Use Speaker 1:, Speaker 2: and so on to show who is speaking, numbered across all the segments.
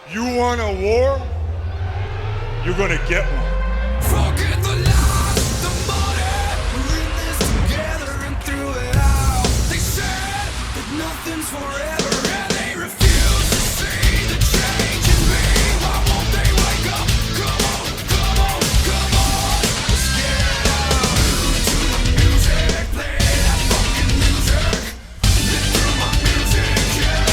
Speaker 1: You want a war? You're gonna get one.
Speaker 2: Forget the lies, the money. We're in this together and through it all. They said that nothing's forever, and they refuse to see the change in me. Why won't they wake up? Come on, come on, come on. Let's get it out to the music. Play that fucking music. Live through my music, yeah.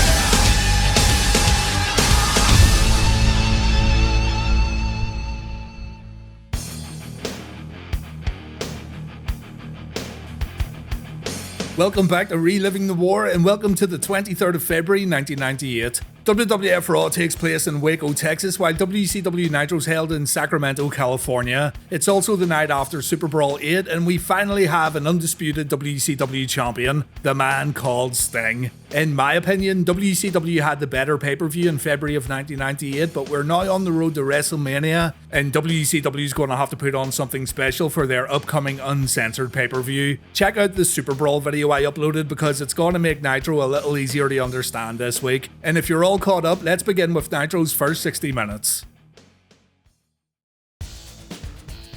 Speaker 3: Welcome back to Reliving the War, and welcome to the 23rd of February 1998. WWF Raw takes place in Waco, Texas, while WCW Nitro is held in Sacramento, California. It's also the night after Superbrawl 8, and we finally have an undisputed WCW champion, the man called Sting. In my opinion, WCW had the better pay-per-view in February of 1998, but we're now on the road to WrestleMania, and WCW is going to have to put on something special for their upcoming uncensored pay-per-view. Check out the Superbrawl video I uploaded because it's going to make Nitro a little easier to understand this week. And if you're all caught up, let's begin with Nitro's first 60 minutes.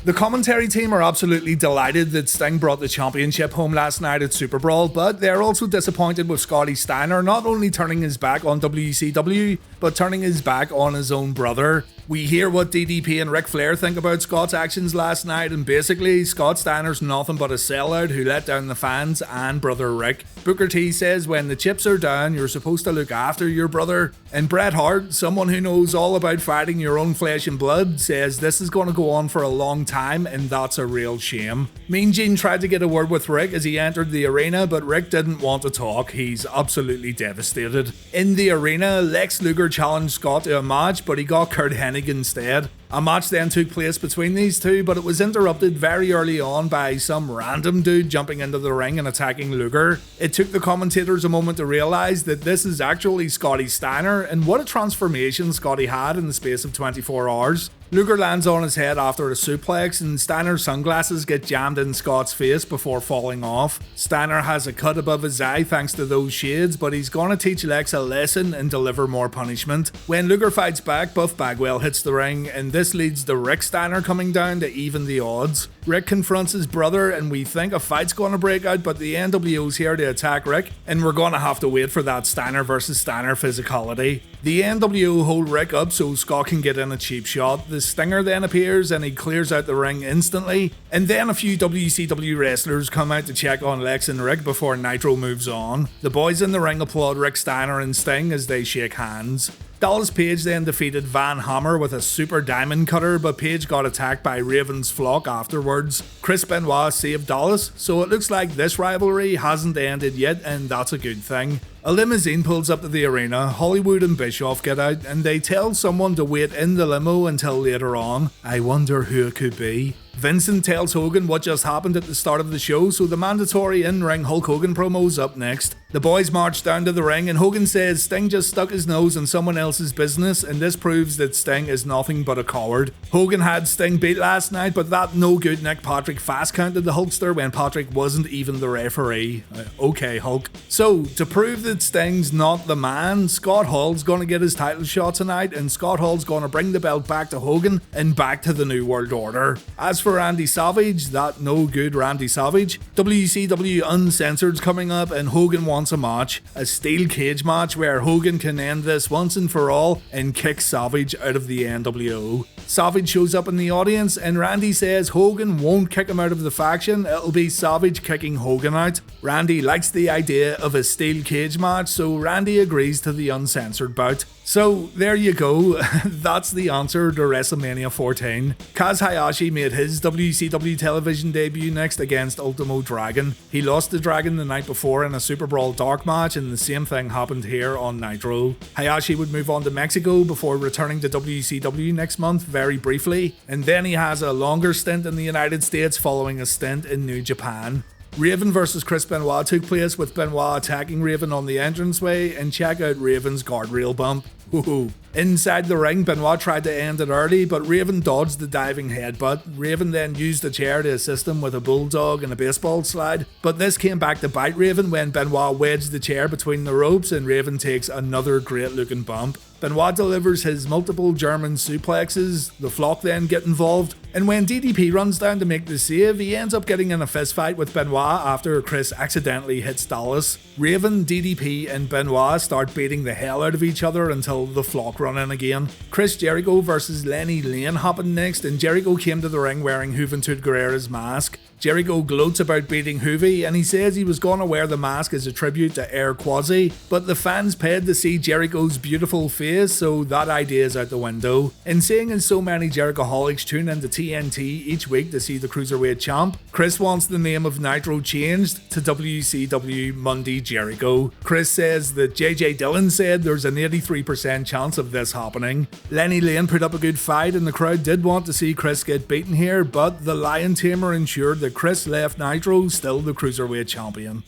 Speaker 3: The commentary team are absolutely delighted that Sting brought the championship home last night at Superbrawl, but they're also disappointed with Scotty Steiner not only turning his back on WCW, but turning his back on his own brother. We hear what DDP and Ric Flair think about Scott's actions last night, and basically, Scott Steiner's nothing but a sellout who let down the fans and brother Rick. Booker T says when the chips are down, you're supposed to look after your brother. And Bret Hart, someone who knows all about fighting your own flesh and blood, says this is going to go on for a long time, and that's a real shame. Mean Gene tried to get a word with Rick as he entered the arena, but Rick didn't want to talk. He's absolutely devastated. In the arena, Lex Luger challenged Scott to a match, but he got Kurt Hennig instead. A match then took place between these two, but it was interrupted very early on by some random dude jumping into the ring and attacking Luger. It took the commentators a moment to realise that this is actually Scotty Steiner, and what a transformation Scotty had in the space of 24 hours. Luger lands on his head after a suplex, and Steiner's sunglasses get jammed in Scott's face before falling off. Steiner has a cut above his eye thanks to those shades, but he's gonna teach Lex a lesson and deliver more punishment. When Luger fights back, Buff Bagwell hits the ring, and this leads to Rick Steiner coming down to even the odds. Rick confronts his brother, and we think a fight's gonna break out, but the NWO's here to attack Rick, and we're gonna have to wait for that Steiner versus Steiner physicality. The NWO hold Rick up so Scott can get in a cheap shot. The Stinger then appears and he clears out the ring instantly, and then a few WCW wrestlers come out to check on Lex and Rick before Nitro moves on. The boys in the ring applaud Rick Steiner and Sting as they shake hands. Dallas Page then defeated Van Hammer with a super diamond cutter, but Page got attacked by Raven's flock afterwards. Chris Benoit saved Dallas, so it looks like this rivalry hasn't ended yet, and that's a good thing. A limousine pulls up to the arena, Hollywood and Bischoff get out, and they tell someone to wait in the limo until later on. I wonder who it could be. Vincent tells Hogan what just happened at the start of the show, so the mandatory in-ring Hulk Hogan promo's up next. The boys march down to the ring, and Hogan says Sting just stuck his nose in someone else's business, and this proves that Sting is nothing but a coward. Hogan had Sting beat last night, but that no good Nick Patrick fast counted the Hulkster when Patrick wasn't even the referee. Okay, Hulk. So, to prove that Sting's not the man, Scott Hall's gonna get his title shot tonight, and Scott Hall's gonna bring the belt back to Hogan and back to the New World Order. As for Randy Savage, that no good Randy Savage, WCW Uncensored's coming up, and Hogan wants a match. A steel cage match where Hogan can end this once and for all and kick Savage out of the NWO. Savage shows up in the audience, and Randy says Hogan won't kick him out of the faction, it'll be Savage kicking Hogan out. Randy likes the idea of a steel cage match, so Randy agrees to the uncensored bout. So there you go, that's the answer to WrestleMania 14. Kaz Hayashi made his WCW television debut next against Ultimo Dragon. He lost to Dragon the night before in a Superbrawl dark match, and the same thing happened here on Nitro. Hayashi would move on to Mexico before returning to WCW next month very briefly, and then he has a longer stint in the United States following a stint in New Japan. Raven versus Chris Benoit took place, with Benoit attacking Raven on the entranceway, and check out Raven's guardrail bump. Woohoo. Inside the ring, Benoit tried to end it early, but Raven dodged the diving headbutt. Raven then used a chair to assist him with a bulldog and a baseball slide, but this came back to bite Raven when Benoit wedged the chair between the ropes and Raven takes another great looking bump. Benoit delivers his multiple German suplexes, the flock then get involved, and when DDP runs down to make the save, he ends up getting in a fist fight with Benoit after Chris accidentally hits Dallas. Raven, DDP and Benoit start beating the hell out of each other until the flock run in again. Chris Jericho versus Lenny Lane happened next, and Jericho came to the ring wearing Juventud Guerrera's mask. Jericho gloats about beating Hoovy, and he says he was gonna wear the mask as a tribute to Air Quasi, but the fans paid to see Jericho's beautiful face, so that idea is out the window. And seeing as so many Jerichoholics tune into TNT each week to see the Cruiserweight champ, Chris wants the name of Nitro changed to WCW Monday Jericho. Chris says that JJ Dillon said there's an 83% chance of this happening. Lenny Lane put up a good fight, and the crowd did want to see Chris get beaten here, but the Lion Tamer ensured that Chris left Nitro still the Cruiserweight champion.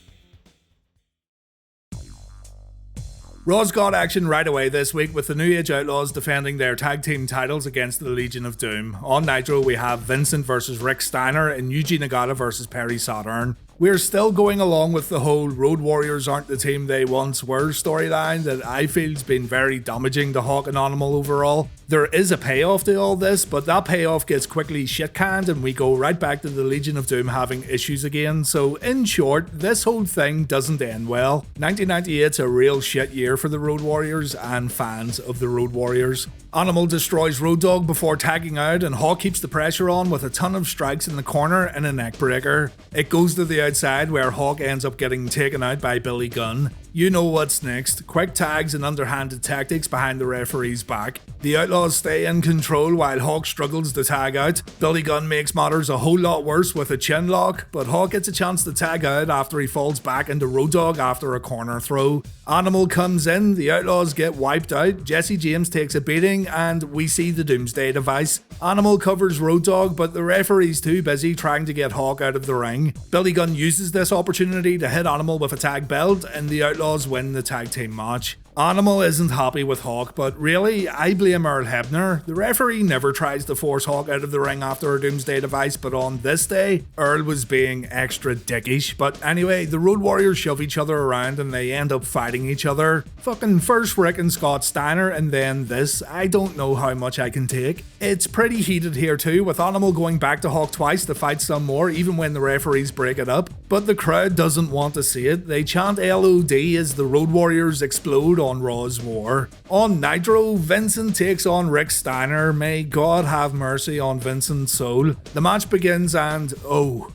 Speaker 3: Raw's got action right away this week, with the New Age Outlaws defending their tag team titles against the Legion of Doom. On Nitro we have Vincent versus Rick Steiner and Yuji Nagata versus Perry Saturn. We're still going along with the whole Road Warriors aren't the team they once were storyline that I feel's been very damaging to Hawk and Animal overall. There is a payoff to all this, but that payoff gets quickly shit-canned and we go right back to the Legion of Doom having issues again. So in short, this whole thing doesn't end well. 1998's a real shit year for the Road Warriors and fans of the Road Warriors. Animal destroys Road Dogg before tagging out, and Hawk keeps the pressure on with a ton of strikes in the corner and a neck breaker. It goes to the outside where Hawk ends up getting taken out by Billy Gunn. You know what's next. Quick tags and underhanded tactics behind the referee's back. The Outlaws stay in control while Hawk struggles to tag out. Billy Gunn makes matters a whole lot worse with a chin lock, but Hawk gets a chance to tag out after he falls back into Road Dogg after a corner throw. Animal comes in, the Outlaws get wiped out, Jesse James takes a beating, and we see the Doomsday device. Animal covers Road Dogg, but the referee's too busy trying to get Hawk out of the ring. Billy Gunn uses this opportunity to hit Animal with a tag belt, and the Outlaws win the tag team match. Animal isn't happy with Hawk, but really, I blame Earl Hebner. The referee never tries to force Hawk out of the ring after a Doomsday device, but on this day, Earl was being extra dickish. But anyway, the Road Warriors shove each other around and they end up fighting each other. Fucking first Rick and Scott Steiner, and then this. I don't know how much I can take. It's pretty heated here too, with Animal going back to Hawk twice to fight some more, even when the referees break it up. But the crowd doesn't want to see it. They chant LOD as the Road Warriors explode on Raw's War. On Nitro, Vincent takes on Rick Steiner. May God have mercy on Vincent's soul. The match begins and oh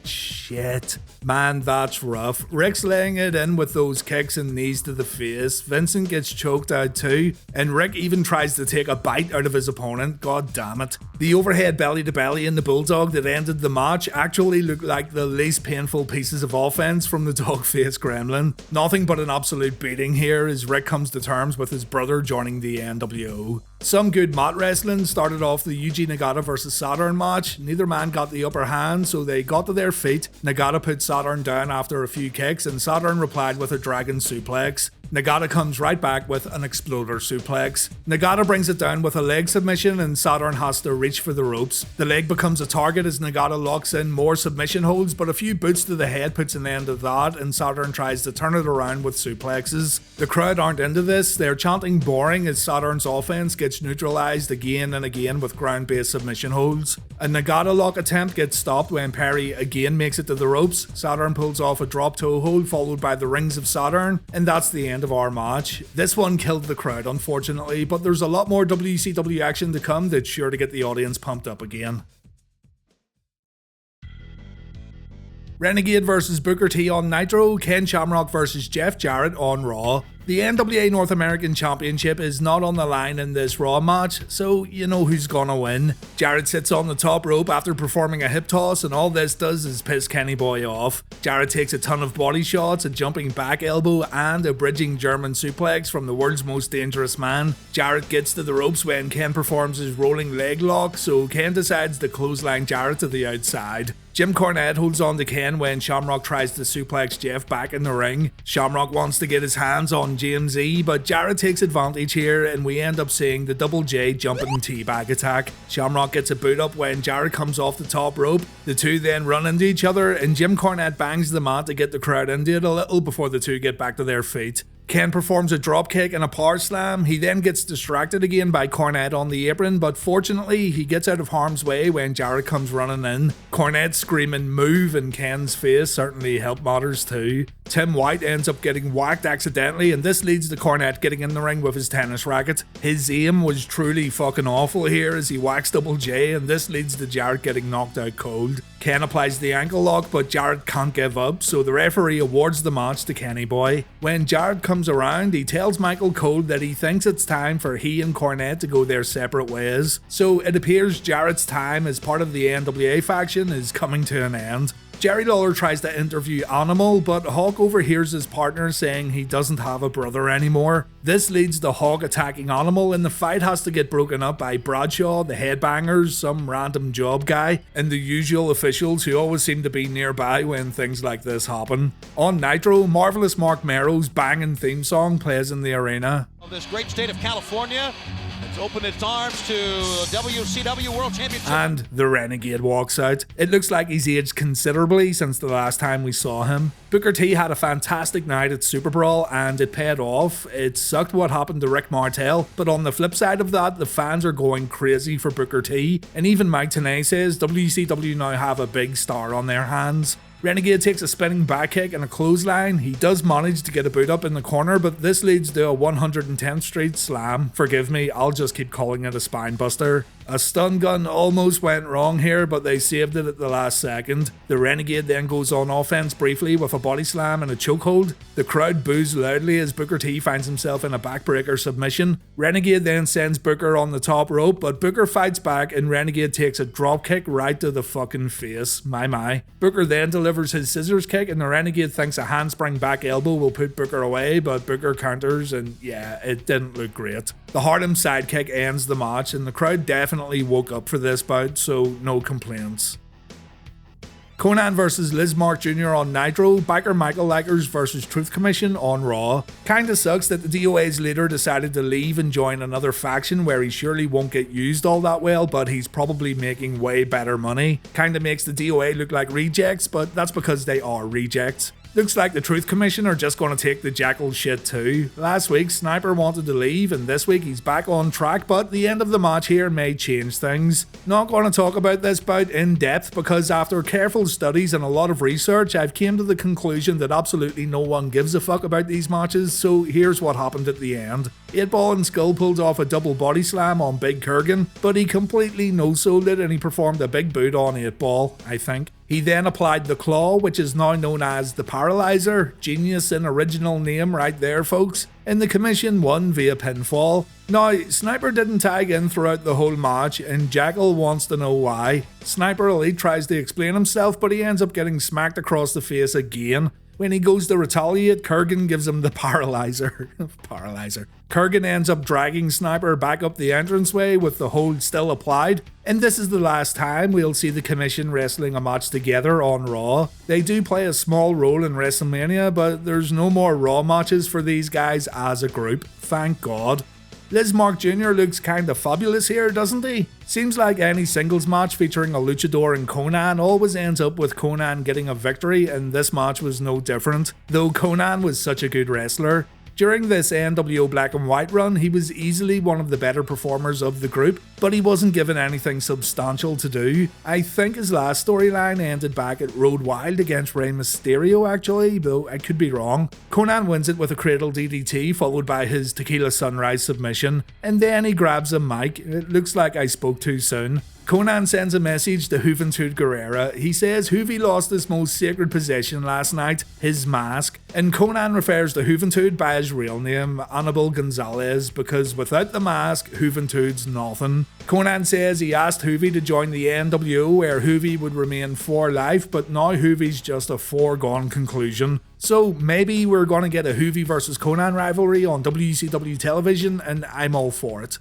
Speaker 3: shit. Man, that's rough. Rick's laying it in with those kicks and knees to the face. Vincent gets choked out too, and Rick even tries to take a bite out of his opponent. God damn it. The overhead belly to belly in the Bulldog that ended the match actually looked like the least painful pieces of offense from the dog-faced gremlin. Nothing but an absolute beating here as Rick comes to terms with his brother joining the NWO. Some good mat wrestling started off the Yuji Nagata vs Saturn match. Neither man got the upper hand, so they got to their feet. Nagata put Saturn down after a few kicks, and Saturn replied with a dragon suplex. Nagata comes right back with an exploder suplex. Nagata brings it down with a leg submission and Saturn has to reach for the ropes. The leg becomes a target as Nagata locks in more submission holds, but a few boots to the head puts an end to that and Saturn tries to turn it around with suplexes. The crowd aren't into this, they're chanting boring as Saturn's offense gets neutralized again and again with ground-based submission holds. A Nagata lock attempt gets stopped when Perry again makes it to the ropes. Saturn pulls off a drop toe hold followed by the rings of Saturn, and that's the end of our match. This one killed the crowd unfortunately, but there's a lot more WCW action to come that's sure to get the audience pumped up again. Renegade versus Booker T on Nitro, Ken Shamrock versus Jeff Jarrett on Raw. The NWA North American Championship is not on the line in this Raw match, so you know who's gonna win. Jarrett sits on the top rope after performing a hip toss, and all this does is piss Kenny Boy off. Jarrett takes a ton of body shots, a jumping back elbow, and a bridging German suplex from the world's most dangerous man. Jarrett gets to the ropes when Ken performs his rolling leg lock, so Ken decides to clothesline Jarrett to the outside. Jim Cornette holds on to Ken when Shamrock tries to suplex Jeff back in the ring. Shamrock wants to get his hands on James E, but Jarrett takes advantage here and we end up seeing the Double J jumping teabag attack. Shamrock gets a boot up when Jarrett comes off the top rope. The two then run into each other and Jim Cornette bangs the mat to get the crowd into it a little before the two get back to their feet. Ken performs a dropkick and a power slam. He then gets distracted again by Cornette on the apron, but fortunately he gets out of harm's way when Jarrett comes running in. Cornette screaming "move" in Ken's face certainly helped matters too. Tim White ends up getting whacked accidentally, and this leads to Cornette getting in the ring with his tennis racket. His aim was truly fucking awful here as he whacks Double J, and this leads to Jarrett getting knocked out cold. Ken applies the ankle lock, but Jarrett can't give up, so the referee awards the match to Kenny Boy. When Jarrett comes around, he tells Michael Cole that he thinks it's time for he and Cornette to go their separate ways. So it appears Jarrett's time as part of the NWA faction is coming to an end. Jerry Lawler tries to interview Animal, but Hawk overhears his partner saying he doesn't have a brother anymore. This leads to Hawk attacking Animal, and the fight has to get broken up by Bradshaw, the Headbangers, some random job guy, and the usual officials who always seem to be nearby when things like this happen. On Nitro, Marvelous Mark Merrill's banging theme song plays in the arena.
Speaker 4: This great state of California, it's opened its arms to WCW World Championship.
Speaker 3: And the Renegade walks out. It looks like he's aged considerably since the last time we saw him. Booker T had a fantastic night at Superbrawl and it paid off. It sucked what happened to Rick Martel, but on the flip side of that, the fans are going crazy for Booker T. And even Mike Tenay says WCW now have a big star on their hands. Renegade takes a spinning back kick and a clothesline. He does manage to get a boot up in the corner, but this leads to a 110th Street slam. Forgive me, I'll just keep calling it a spine buster. A stun gun almost went wrong here, but they saved it at the last second. The Renegade then goes on offense briefly with a body slam and a chokehold. The crowd boos loudly as Booker T finds himself in a backbreaker submission. Renegade then sends Booker on the top rope, but Booker fights back and Renegade takes a drop kick right to the fucking face. My. Booker then delivers his scissors kick and the Renegade thinks a handspring back elbow will put Booker away, but Booker counters and yeah, it didn't look great. The Harlem sidekick ends the match and the crowd definitely woke up for this bout, so no complaints. Konnan vs Lizmark Jr. on Nitro, Biker Michael Likers vs Truth Commission on Raw. Kinda sucks that the D.O.A's leader decided to leave and join another faction where he surely won't get used all that well, but he's probably making way better money. Kinda makes the D.O.A look like rejects, but that's because they are rejects. Looks like the Truth Commission are just going to take the Jackal shit too. Last week Sniper wanted to leave and this week he's back on track, but the end of the match here may change things. Not going to talk about this bout in depth because after careful studies and a lot of research I've came to the conclusion that absolutely no one gives a fuck about these matches, so here's what happened at the end. 8-Ball and Skull pulled off a double body slam on Big Kurgan, but he completely no-sold it and he performed a big boot on 8-Ball, I think. He then applied the Claw, which is now known as the Paralyzer. Genius in original name right there, folks. And the Commission won via pinfall. Now, Sniper didn't tag in throughout the whole match, and Jackal wants to know why. Sniper Elite tries to explain himself, but he ends up getting smacked across the face again. When he goes to retaliate, Kurgan gives him the Paralyzer. Kurgan ends up dragging Sniper back up the entranceway with the hold still applied. And this is the last time we'll see the Commission wrestling a match together on Raw. They do play a small role in WrestleMania, but there's no more Raw matches for these guys as a group. Thank God. Lizmark Jr. looks kinda fabulous here, doesn't he? Seems like any singles match featuring a luchador and Konnan always ends up with Konnan getting a victory, and this match was no different, though Konnan was such a good wrestler. During this NWO Black and White run, he was easily one of the better performers of the group, but he wasn't given anything substantial to do. I think his last storyline ended back at Road Wild against Rey Mysterio actually, though I could be wrong. Konnan wins it with a Cradle DDT followed by his Tequila Sunrise submission, and then he grabs a mic. It looks like I spoke too soon. Konnan sends a message to Juventud Guerrera. He says Juvi lost his most sacred possession last night, his mask, and Konnan refers to Juventud by his real name, Anibal Gonzalez, because without the mask, Juventud's nothing. Konnan says he asked Juvi to join the NWO where Juvi would remain for life, but now Juvi's just a foregone conclusion. So maybe we're gonna get a Juvi versus Konnan rivalry on WCW television, and I'm all for it.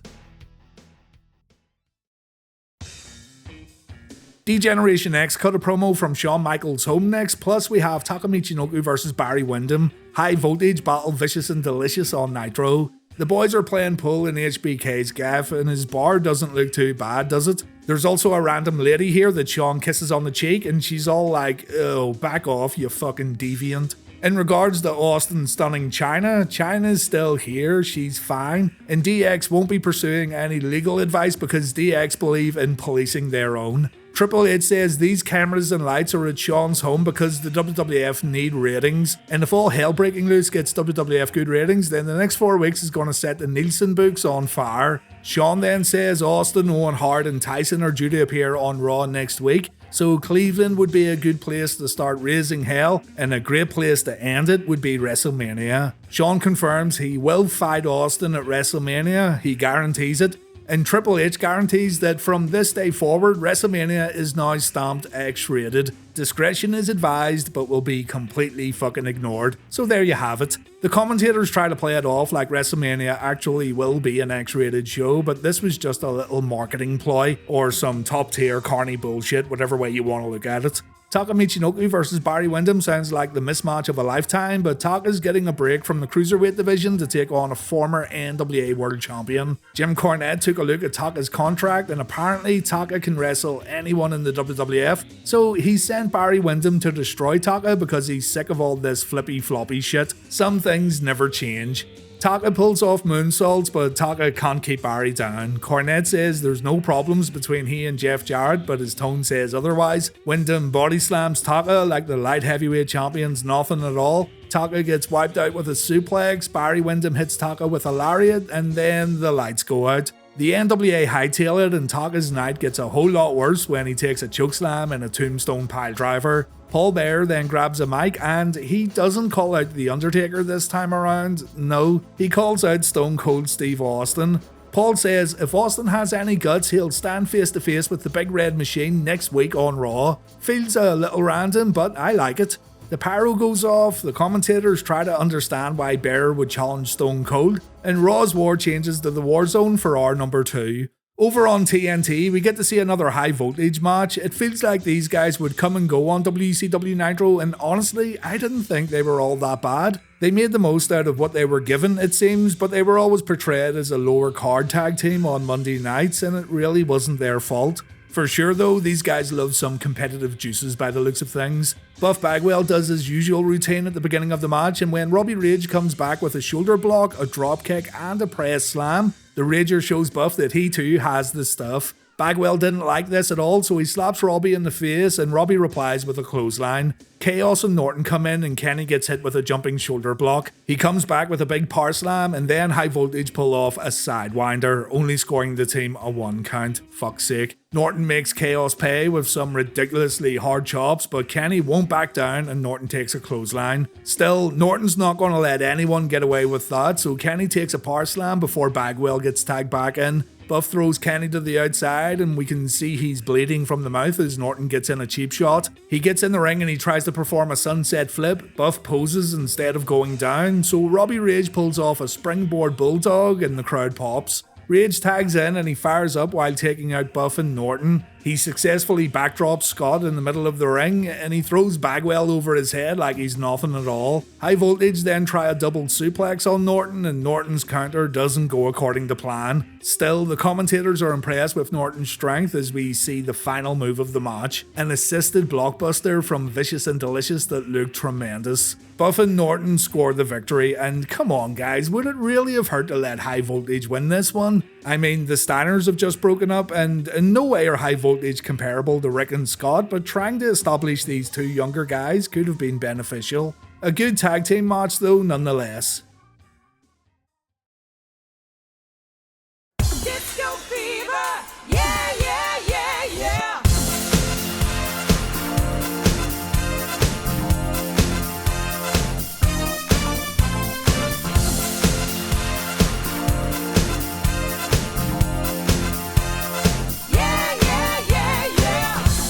Speaker 3: D-Generation X cut a promo from Shawn Michaels' home next, plus we have Taka Michinoku versus Barry Windham, High Voltage battle Vicious and Delicious on Nitro. The boys are playing pool in HBK's gaff, and his bar doesn't look too bad, does it? There's also a random lady here that Shawn kisses on the cheek, and she's all like, "Oh, back off, you fucking deviant." In regards to Austin stunning Chyna's still here, she's fine, and DX won't be pursuing any legal advice because DX believe in policing their own. Triple H says these cameras and lights are at Shawn's home because the WWF need ratings, and if all hell breaking loose gets WWF good ratings, then the next 4 weeks is going to set the Nielsen books on fire. Shawn then says Austin, Owen Hart and Tyson are due to appear on Raw next week, so Cleveland would be a good place to start raising hell, and a great place to end it would be WrestleMania. Shawn confirms he will fight Austin at WrestleMania, he guarantees it, and Triple H guarantees that from this day forward, WrestleMania is now stamped X-rated. Discretion is advised, but will be completely fucking ignored. So there you have it. The commentators try to play it off like WrestleMania actually will be an X-rated show, but this was just a little marketing ploy, or some top tier carny bullshit, whatever way you want to look at it. Taka Michinoku versus Barry Windham sounds like the mismatch of a lifetime, but Taka's getting a break from the Cruiserweight division to take on a former NWA World Champion. Jim Cornette took a look at Taka's contract, and apparently Taka can wrestle anyone in the WWF, so he sent Barry Windham to destroy Taka because he's sick of all this flippy floppy shit. Some things never change. Taka pulls off moonsaults, but Taka can't keep Barry down. Cornette says there's no problems between he and Jeff Jarrett, but his tone says otherwise. Windham body slams Taka like the light heavyweight champion's nothing at all. Taka gets wiped out with a suplex, Barry Windham hits Taka with a lariat, and then the lights go out. The NWA hightail it, and Taka's night gets a whole lot worse when he takes a chokeslam and a tombstone piledriver. Paul Bearer then grabs a mic, and he doesn't call out The Undertaker this time around. No, he calls out Stone Cold Steve Austin. Paul says if Austin has any guts, he'll stand face to face with the Big Red Machine next week on Raw. Feels a little random, but I like it. The pyro goes off, the commentators try to understand why Bearer would challenge Stone Cold, and Raw's War changes to the War Zone for hour number 2. Over on TNT, we get to see another high voltage match. It feels like these guys would come and go on WCW Nitro, and honestly, I didn't think they were all that bad. They made the most out of what they were given, it seems, but they were always portrayed as a lower card tag team on Monday nights, and it really wasn't their fault. For sure though, these guys love some competitive juices by the looks of things. Buff Bagwell does his usual routine at the beginning of the match, and when Robbie Rage comes back with a shoulder block, a drop kick and a press slam, the Rager shows Buff that he too has the stuff. Bagwell didn't like this at all, so he slaps Robbie in the face, and Robbie replies with a clothesline. Chaos and Norton come in, and Kenny gets hit with a jumping shoulder block. He comes back with a big power slam, and then High Voltage pull off a sidewinder, only scoring the team a 1 count. Fuck's sake. Norton makes Chaos pay with some ridiculously hard chops, but Kenny won't back down, and Norton takes a clothesline. Still, Norton's not going to let anyone get away with that, so Kenny takes a power slam before Bagwell gets tagged back in. Buff throws Kenny to the outside, and we can see he's bleeding from the mouth as Norton gets in a cheap shot. He gets in the ring and he tries to perform a sunset flip. Buff poses instead of going down, so Robbie Rage pulls off a springboard bulldog and the crowd pops. Rage tags in and he fires up while taking out Buff and Norton. He successfully backdrops Scott in the middle of the ring, and he throws Bagwell over his head like he's nothing at all. High Voltage then try a double suplex on Norton, and Norton's counter doesn't go according to plan. Still, the commentators are impressed with Norton's strength as we see the final move of the match, an assisted blockbuster from Vicious and Delicious that looked tremendous. Buff and Norton score the victory, and come on guys, would it really have hurt to let High Voltage win this one? I mean, the Steiners have just broken up, and in no way are High Voltage comparable to Rick and Scott, but trying to establish these two younger guys could have been beneficial. A good tag team match though, nonetheless.
Speaker 2: Disco fever, yeah, yeah, yeah,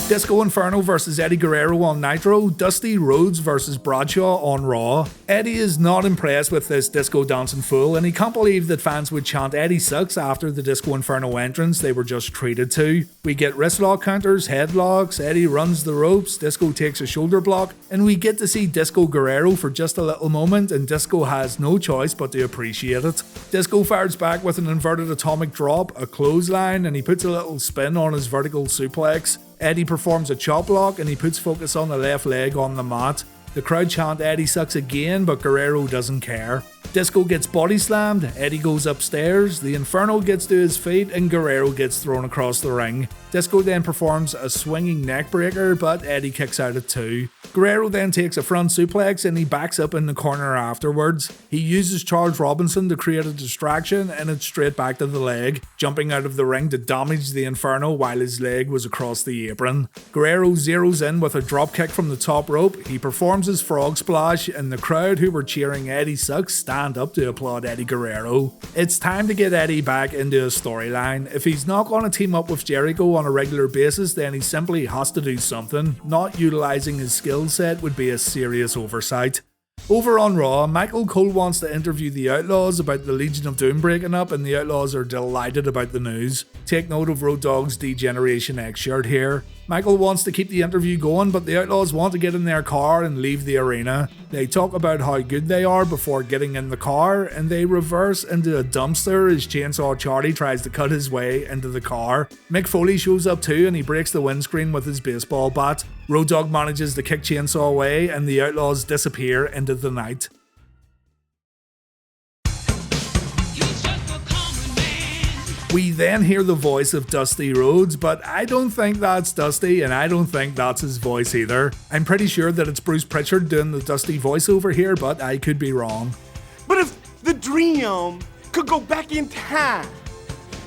Speaker 3: Disco Inferno versus Eddie Guerrero on Nitro, Dusty Rhodes versus Bradshaw on Raw. Eddie is not impressed with this disco dancing fool, and he can't believe that fans would chant Eddie sucks after the Disco Inferno entrance they were just treated to. We get wrist lock counters, headlocks, Eddie runs the ropes, Disco takes a shoulder block, and we get to see Disco Guerrero for just a little moment, and Disco has no choice but to appreciate it. Disco fires back with an inverted atomic drop, a clothesline, and he puts a little spin on his vertical suplex. Eddie performs a chop block and he puts focus on the left leg on the mat. The crowd chant Eddie sucks again, but Guerrero doesn't care. Disco gets body slammed, Eddie goes upstairs, the Inferno gets to his feet, and Guerrero gets thrown across the ring. Disco then performs a swinging neck breaker, but Eddie kicks out at 2. Guerrero then takes a front suplex and he backs up in the corner afterwards. He uses Charles Robinson to create a distraction and it's straight back to the leg, jumping out of the ring to damage the Inferno while his leg was across the apron. Guerrero zeroes in with a drop kick from the top rope, he performs his frog splash, and the crowd who were cheering Eddie sucks stand up to applaud Eddie Guerrero. It's time to get Eddie back into a storyline. If he's not going to team up with Jericho on a regular basis, then he simply has to do something. Not utilizing his skill set would be a serious oversight. Over on Raw, Michael Cole wants to interview the Outlaws about the Legion of Doom breaking up, and the Outlaws are delighted about the news. Take note of Road Dogg's D-Generation X shirt here. Michael wants to keep the interview going, but the Outlaws want to get in their car and leave the arena. They talk about how good they are before getting in the car, and they reverse into a dumpster as Chainsaw Charlie tries to cut his way into the car. Mick Foley shows up too, and he breaks the windscreen with his baseball bat. Road Dogg manages to kick Chainsaw away, and the Outlaws disappear into the night. We then hear the voice of Dusty Rhodes, but I don't think that's Dusty, and I don't think that's his voice either. I'm pretty sure that it's Bruce Pritchard doing the Dusty voiceover here, but I could be wrong.
Speaker 5: But if the Dream could go back in time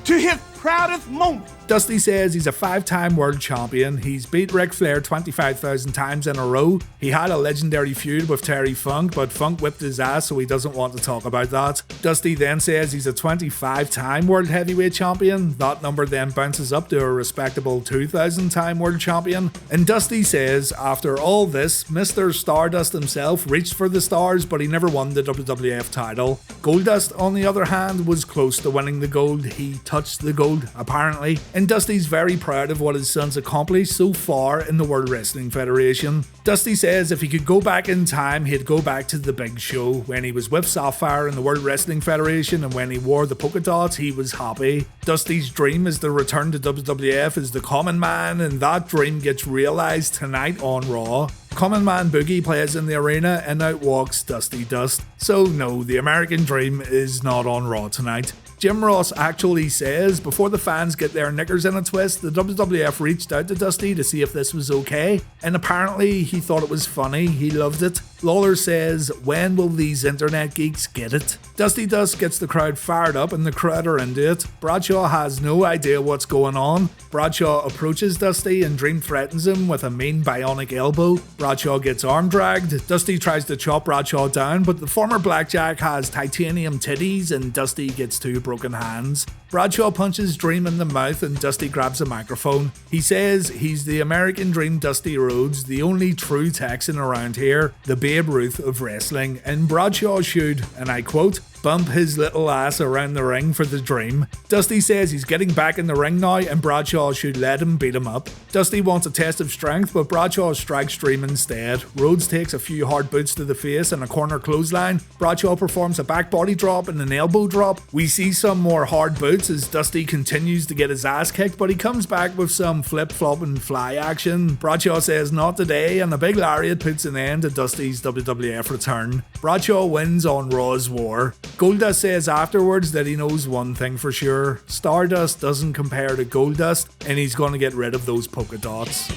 Speaker 5: to his proudest moment,
Speaker 3: Dusty says he's a 5-time world champion, he's beat Ric Flair 25,000 times in a row, he had a legendary feud with Terry Funk, but Funk whipped his ass so he doesn't want to talk about that. Dusty then says he's a 25-time world heavyweight champion, that number then bounces up to a respectable 2,000-time world champion, and Dusty says after all this, Mr. Stardust himself reached for the stars but he never won the WWF title. Goldust, on the other hand, was close to winning the gold, he touched the gold apparently. And Dusty's very proud of what his son's accomplished so far in the World Wrestling Federation. Dusty says if he could go back in time, he'd go back to the big show. When he was with Sapphire in the World Wrestling Federation and when he wore the polka dots, he was happy. Dusty's dream is to return to WWF as the Common Man, and that dream gets realised tonight on Raw. Common Man Boogie plays in the arena and out walks Dusty Dust. So no, the American Dream is not on Raw tonight. Jim Ross actually says before the fans get their knickers in a twist, the WWF reached out to Dusty to see if this was okay, and apparently he thought it was funny, he loved it. Lawler says, when will these internet geeks get it? Dusty Dust gets the crowd fired up and the crowd are into it. Bradshaw has no idea what's going on. Bradshaw approaches Dusty and Dream threatens him with a mean bionic elbow. Bradshaw gets arm dragged. Dusty tries to chop Bradshaw down, but the former Blackjack has titanium titties and Dusty gets 2 broken hands. Bradshaw punches Dream in the mouth and Dusty grabs a microphone. He says he's the American Dream Dusty Rhodes, the only true Texan around here, the Babe Ruth of wrestling, and Bradshaw should, and I quote, bump his little ass around the ring for the Dream. Dusty says he's getting back in the ring now and Bradshaw should let him beat him up. Dusty wants a test of strength, but Bradshaw strikes Dream instead. Rhodes takes a few hard boots to the face and a corner clothesline. Bradshaw performs a back body drop and an elbow drop. We see some more hard boots as Dusty continues to get his ass kicked, but he comes back with some flip-flop and fly action. Bradshaw says not today, and a big lariat puts an end to Dusty's WWF return. Bradshaw wins on Raw's War. Goldust says afterwards that he knows one thing for sure, Stardust doesn't compare to Goldust, and he's going to get rid of those polka dots.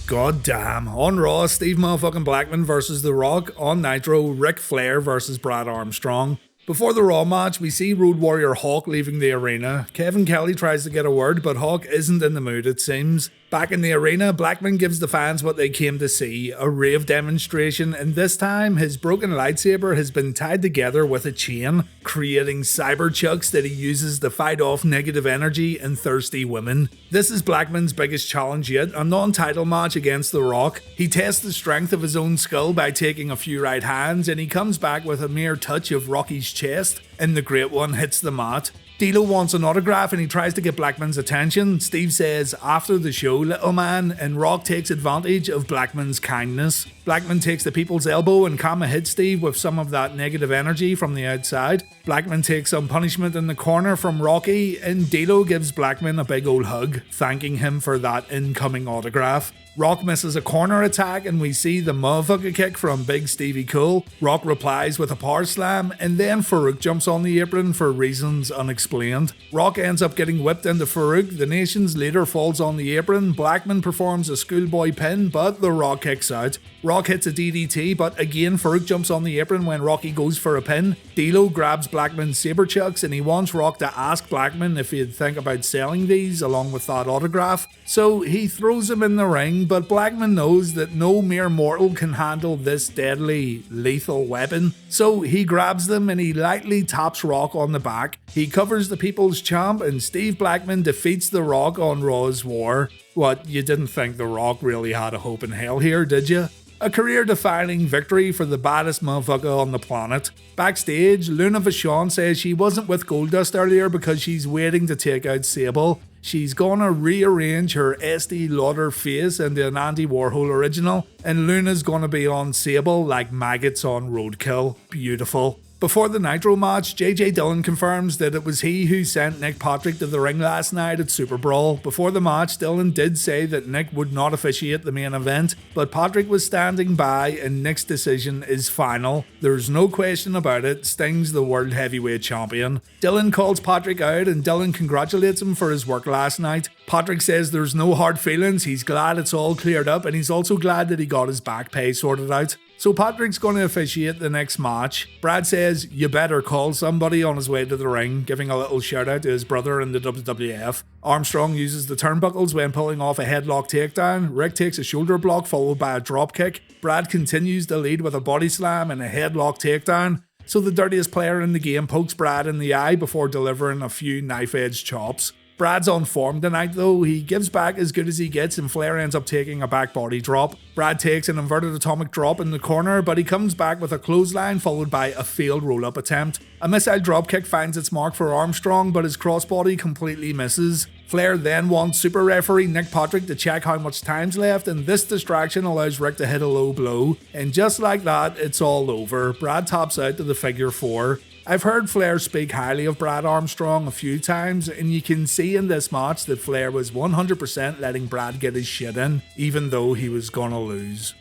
Speaker 3: God damn. On Raw, Steve motherfucking Blackman versus The Rock. On Nitro, Ric Flair versus Brad Armstrong. Before the Raw match, we see Road Warrior Hawk leaving the arena. Kevin Kelly tries to get a word, but Hawk isn't in the mood, it seems. Back in the arena, Blackman gives the fans what they came to see, a rave demonstration, and this time his broken lightsaber has been tied together with a chain, creating cyber chucks that he uses to fight off negative energy and thirsty women. This is Blackman's biggest challenge yet, a non-title match against The Rock. He tests the strength of his own skull by taking a few right hands, and he comes back with a mere touch of Rocky's chest, and the Great One hits the mat. D.O.A wants an autograph and he tries to get Blackman's attention. Steve says, "After the show, little man," and Rock takes advantage of Blackman's kindness. Blackman takes the people's elbow and Kama hits Steve with some of that negative energy from the outside. Blackman takes some punishment in the corner from Rocky, and D.O.A gives Blackman a big old hug, thanking him for that incoming autograph. Rock misses a corner attack and we see the motherfucker kick from Big Stevie Cool. Rock replies with a power slam, and then Farouk jumps on the apron for reasons unexplained. Rock ends up getting whipped into Farouk, the nation's leader falls on the apron, Blackman performs a schoolboy pin, but The Rock kicks out. Rock hits a DDT, but again Farouk jumps on the apron when Rocky goes for a pin. D.O.A grabs Blackman's saber chucks and he wants Rock to ask Blackman if he'd think about selling these along with that autograph. So he throws him in the ring, but Blackman knows that no mere mortal can handle this deadly, lethal weapon. So he grabs them and he lightly taps Rock on the back. He covers the People's Champ and Steve Blackman defeats The Rock on Raw's War. What, you didn't think The Rock really had a hope in hell here, did you? A career-defining victory for the baddest motherfucker on the planet. Backstage, Luna Vachon says she wasn't with Goldust earlier because she's waiting to take out Sable. She's gonna rearrange her Estee Lauder face into an Andy Warhol original, and Luna's gonna be on Sable like maggots on roadkill. Beautiful. Before the Nitro match, JJ Dillon confirms that it was he who sent Nick Patrick to the ring last night at Superbrawl. Before the match, Dillon did say that Nick would not officiate the main event, but Patrick was standing by and Nick's decision is final. There's no question about it, Sting's the World Heavyweight Champion. Dillon calls Patrick out and Dillon congratulates him for his work last night. Patrick says there's no hard feelings, he's glad it's all cleared up, and he's also glad that he got his back pay sorted out. So Patrick's going to officiate the next match. Brad says, "You better call somebody," on his way to the ring, giving a little shout out to his brother in the WWF. Armstrong uses the turnbuckles when pulling off a headlock takedown. Rick takes a shoulder block followed by a drop kick. Brad continues to lead with a body slam and a headlock takedown. So the dirtiest player in the game pokes Brad in the eye before delivering a few knife-edge chops. Brad's on form tonight though, he gives back as good as he gets and Flair ends up taking a back body drop. Brad takes an inverted atomic drop in the corner, but he comes back with a clothesline followed by a failed roll-up attempt. A missile dropkick finds its mark for Armstrong, but his crossbody completely misses. Flair then wants super referee Nick Patrick to check how much time's left, and this distraction allows Rick to hit a low blow. And just like that, it's all over. Brad taps out to the figure 4. I've heard Flair speak highly of Brad Armstrong a few times, and you can see in this match that Flair was 100% letting Brad get his shit in, even though he was gonna lose.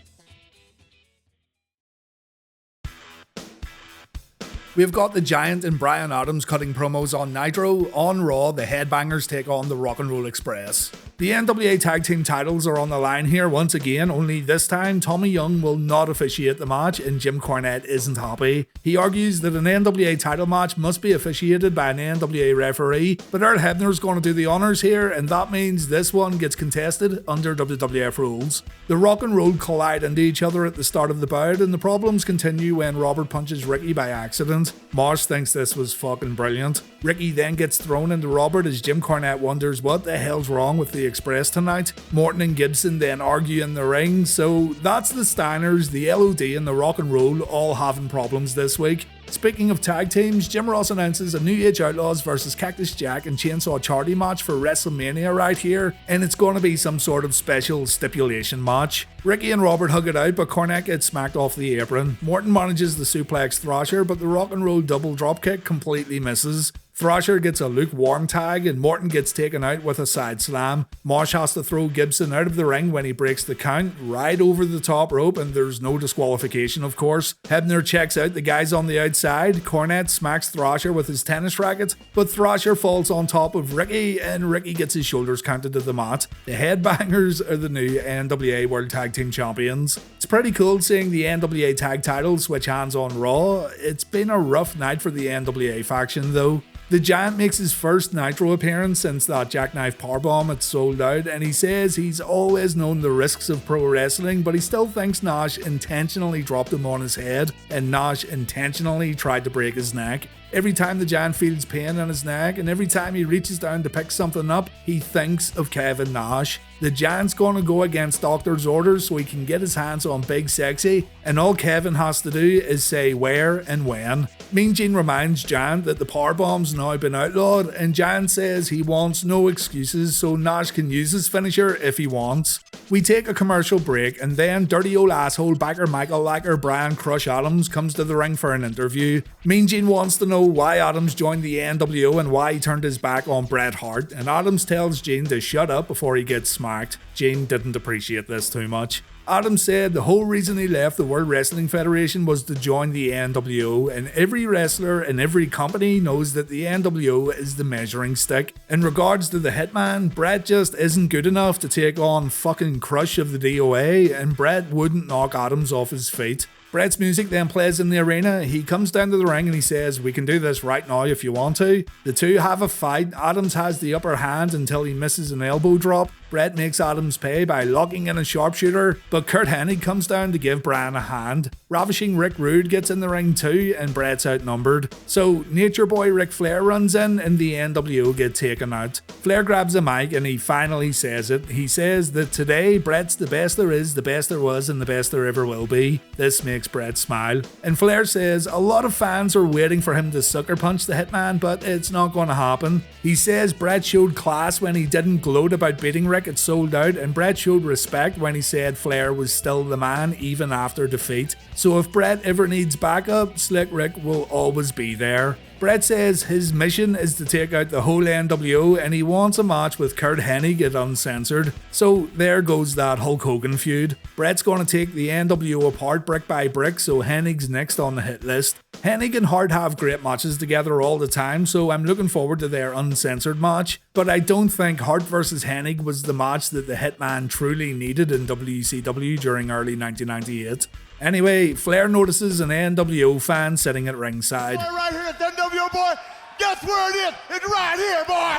Speaker 3: We've got the Giant and Brian Adams cutting promos on Nitro. On Raw, the Headbangers take on the Rock and Roll Express. The NWA Tag Team titles are on the line here once again, only this time Tommy Young will not officiate the match and Jim Cornette isn't happy. He argues that an NWA title match must be officiated by an NWA referee, but Earl Hebner's going to do the honours here, and that means this one gets contested under WWF rules. The Rock and Roll collide into each other at the start of the bout, and the problems continue when Robert punches Ricky by accident. Marsh thinks this was fucking brilliant. Ricky then gets thrown into Robert as Jim Cornette wonders what the hell's wrong with the Express tonight. Morton and Gibson then argue in the ring, so that's the Steiners, the LOD and the Rock and Roll all having problems this week. Speaking of tag teams, Jim Ross announces a New Age Outlaws versus Cactus Jack and Chainsaw Charlie match for WrestleMania right here, and it's going to be some sort of special stipulation match. Ricky and Robert hug it out, but Cornette gets smacked off the apron. Morton manages the suplex thrasher, but the Rock and Roll double dropkick completely misses. Thrasher gets a lukewarm tag and Morton gets taken out with a side slam. Mosh has to throw Gibson out of the ring when he breaks the count, right over the top rope, and there's no disqualification of course. Hebner checks out the guys on the outside. Cornette smacks Thrasher with his tennis racket, but Thrasher falls on top of Ricky and Ricky gets his shoulders counted to the mat. The Headbangers are the new NWA World Tag Team Champions. It's pretty cool seeing the NWA tag titles switch hands on Raw. It's been a rough night for the NWA faction though. The Giant makes his first Nitro appearance since that jackknife powerbomb had sold out, and he says he's always known the risks of pro wrestling, but he still thinks Nash intentionally dropped him on his head and Nash intentionally tried to break his neck. Every time the Giant feels pain in his neck and every time he reaches down to pick something up, he thinks of Kevin Nash. The Giant's gonna go against Doctor's orders so he can get his hands on Big Sexy, and all Kevin has to do is say where and when. Mean Gene reminds Giant that the powerbomb's now been outlawed, and Giant says he wants no excuses so Nash can use his finisher if he wants. We take a commercial break, and then dirty old asshole backer Michael Lacker Brian Crush Adams comes to the ring for an interview. Mean Gene wants to know why Adams joined the NWO and why he turned his back on Bret Hart, and Adams tells Gene to shut up before he gets smacked. Gene didn't appreciate this too much. Adams said the whole reason he left the World Wrestling Federation was to join the NWO, and every wrestler in every company knows that the NWO is the measuring stick. In regards to the Hitman, Bret just isn't good enough to take on fucking Crush of the D.O.A, and Bret wouldn't knock Adams off his feet. Bret's music then plays in the arena. He comes down to the ring and he says, "We can do this right now if you want to." The two have a fight. Adams has the upper hand until he misses an elbow drop. Bret makes Adams pay by locking in a sharpshooter, but Curt Hennig comes down to give Brian a hand. Ravishing Rick Rude gets in the ring too, and Bret's outnumbered. So Nature Boy Ric Flair runs in and the NWO get taken out. Flair grabs a mic and he finally says it. He says that today Bret's the best there is, the best there was, and the best there ever will be. This makes Bret smile. And Flair says a lot of fans are waiting for him to sucker punch the Hitman, but it's not going to happen. He says Bret showed class when he didn't gloat about beating Rick. It sold out, and Bret showed respect when he said Flair was still the man even after defeat. So if Bret ever needs backup, Slick Rick will always be there. Bret says his mission is to take out the whole NWO and he wants a match with Curt Hennig at Uncensored. So there goes that Hulk Hogan feud. Bret's going to take the NWO apart brick by brick, so Hennig's next on the hit list. Hennig and Hart have great matches together all the time, so I'm looking forward to their Uncensored match. But I don't think Hart vs Hennig was the match that the Hitman truly needed in WCW during early 1998. Anyway, Flair notices an NWO fan sitting at ringside.
Speaker 1: Boy, right here at the NWO, boy. Guess where it is? It's right here, boy.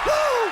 Speaker 1: Woo!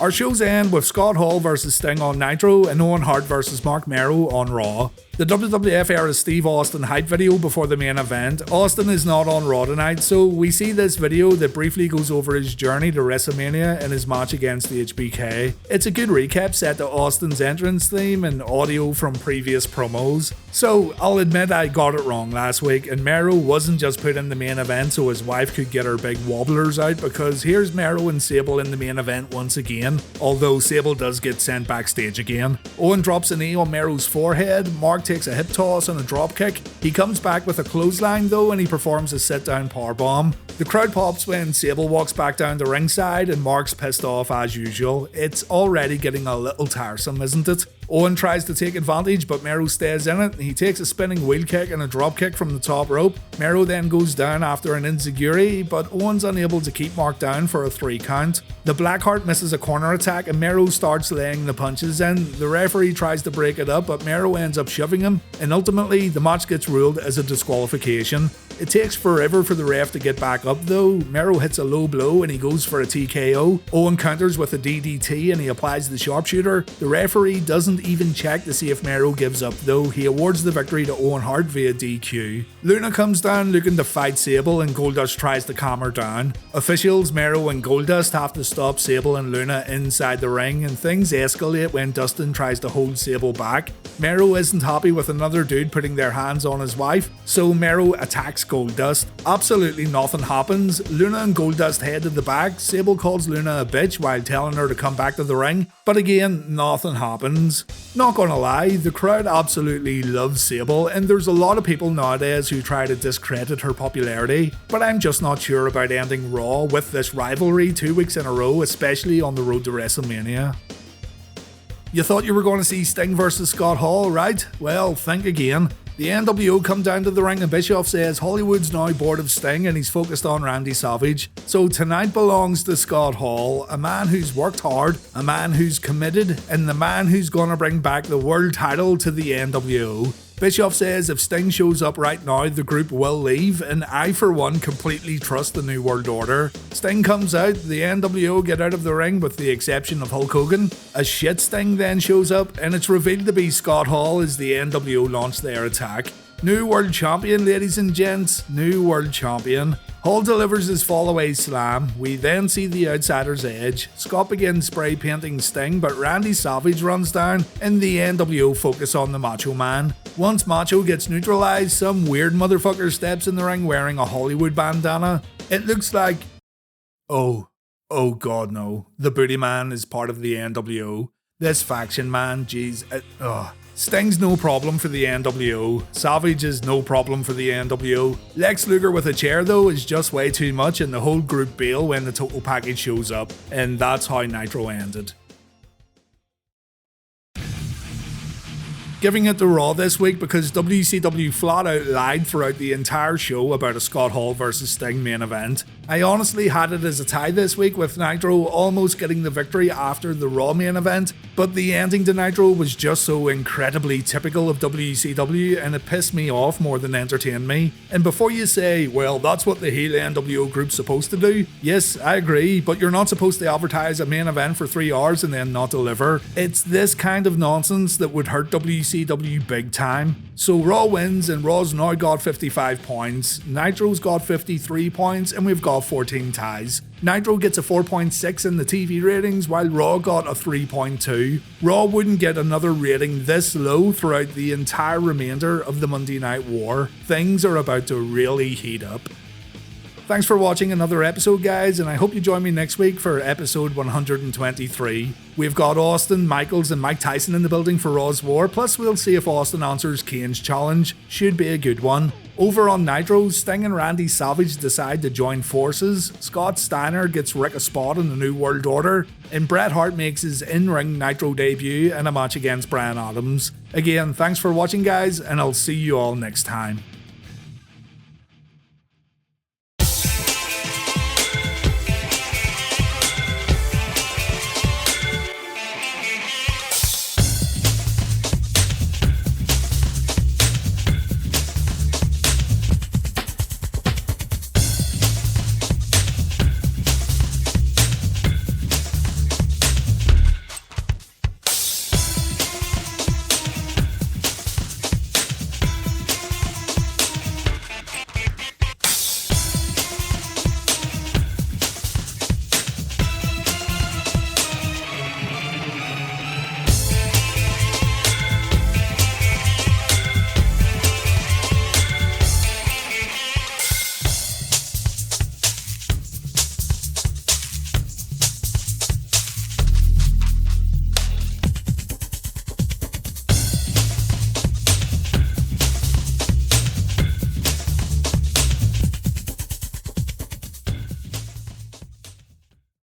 Speaker 3: Our shows end with Scott Hall vs Sting on Nitro and Owen Hart vs Mark Mero on Raw. The WWF era Steve Austin hype video before the main event. Austin is not on Raw tonight, so we see this video that briefly goes over his journey to WrestleMania and his match against HBK. It's a good recap set to Austin's entrance theme and audio from previous promos. So I'll admit I got it wrong last week, and Mero wasn't just put in the main event so his wife could get her big wobblers out, because here's Mero and Sable in the main event once again, although Sable does get sent backstage again. Owen drops a knee on Mero's forehead, Mark takes a hip toss and a drop kick. He comes back with a clothesline though, and he performs a sit down powerbomb. The crowd pops when Sable walks back down to ringside and Mark's pissed off as usual. It's already getting a little tiresome, isn't it? Owen tries to take advantage, but Mero stays in it. He takes a spinning wheel kick and a drop kick from the top rope. Mero then goes down after an enziguri, but Owen's unable to keep Mark down for a 3 count. The Blackheart misses a corner attack and Mero starts laying the punches in. The referee tries to break it up, but Mero ends up shoving him, and ultimately the match gets ruled as a disqualification. It takes forever for the ref to get back up though. Mero hits a low blow and he goes for a TKO. Owen counters with a DDT and he applies the sharpshooter. The referee doesn't even check to see if Mero gives up though. He awards the victory to Owen Hart via DQ. Luna comes down looking to fight Sable and Goldust tries to calm her down. Officials Mero and Goldust have to stop Sable and Luna inside the ring, and things escalate when Dustin tries to hold Sable back. Mero isn't happy with another dude putting their hands on his wife, so Mero attacks Goldust. Absolutely nothing happens. Luna and Goldust head to the back. Sable calls Luna a bitch while telling her to come back to the ring, but again, nothing happens. Not gonna lie, the crowd absolutely loves Sable, and there's a lot of people nowadays who try to discredit her popularity, but I'm just not sure about ending Raw with this rivalry 2 weeks in a row, especially on the road to WrestleMania. You thought you were going to see Sting versus Scott Hall, right? Well, think again. The NWO come down to the ring and Bischoff says Hollywood's now bored of Sting and he's focused on Randy Savage. So tonight belongs to Scott Hall, a man who's worked hard, a man who's committed, and the man who's gonna bring back the world title to the NWO. Bischoff says if Sting shows up right now, the group will leave, and I for one completely trust the New World Order. Sting comes out, the NWO get out of the ring with the exception of Hulk Hogan. A shit Sting then shows up, and it's revealed to be Scott Hall as the NWO launch their attack. New World Champion, ladies and gents, New World Champion. Hall delivers his fall-away slam. We then see the Outsider's Edge. Scott begins spray painting Sting, but Randy Savage runs down, and the NWO focus on the Macho Man. Once Macho gets neutralized, some weird motherfucker steps in the ring wearing a Hollywood bandana. It looks like... Oh god no. The Booty Man is part of the NWO. This faction man, jeez. Sting's no problem for the NWO. Savage is no problem for the NWO. Lex Luger with a chair though is just way too much, and the whole group bail when the total package shows up. And that's how Nitro ended. Giving it to Raw this week because WCW flat out lied throughout the entire show about a Scott Hall vs Sting main event. I honestly had it as a tie this week, with Nitro almost getting the victory after the Raw main event, but the ending to Nitro was just so incredibly typical of WCW and it pissed me off more than entertained me. And before you say, well, that's what the heel NWO group's supposed to do, yes, I agree, but you're not supposed to advertise a main event for 3 hours and then not deliver. It's this kind of nonsense that would hurt WCW big time. So Raw wins, and Raw's now got 55 points, Nitro's got 53 points, and we've got 14 ties. Nitro gets a 4.6 in the TV ratings, while Raw got a 3.2. Raw wouldn't get another rating this low throughout the entire remainder of the Monday Night War. Things are about to really heat up. Thanks for watching another episode, guys, and I hope you join me next week for episode 123. We've got Austin, Michaels, and Mike Tyson in the building for Raw's War, plus we'll see if Austin answers Kane's challenge. Should be a good one. Over on Nitro, Sting and Randy Savage decide to join forces, Scott Steiner gets Rick a spot in the New World Order, and Bret Hart makes his in-ring Nitro debut in a match against Bryan Adams. Again, thanks for watching, guys, and I'll see you all next time.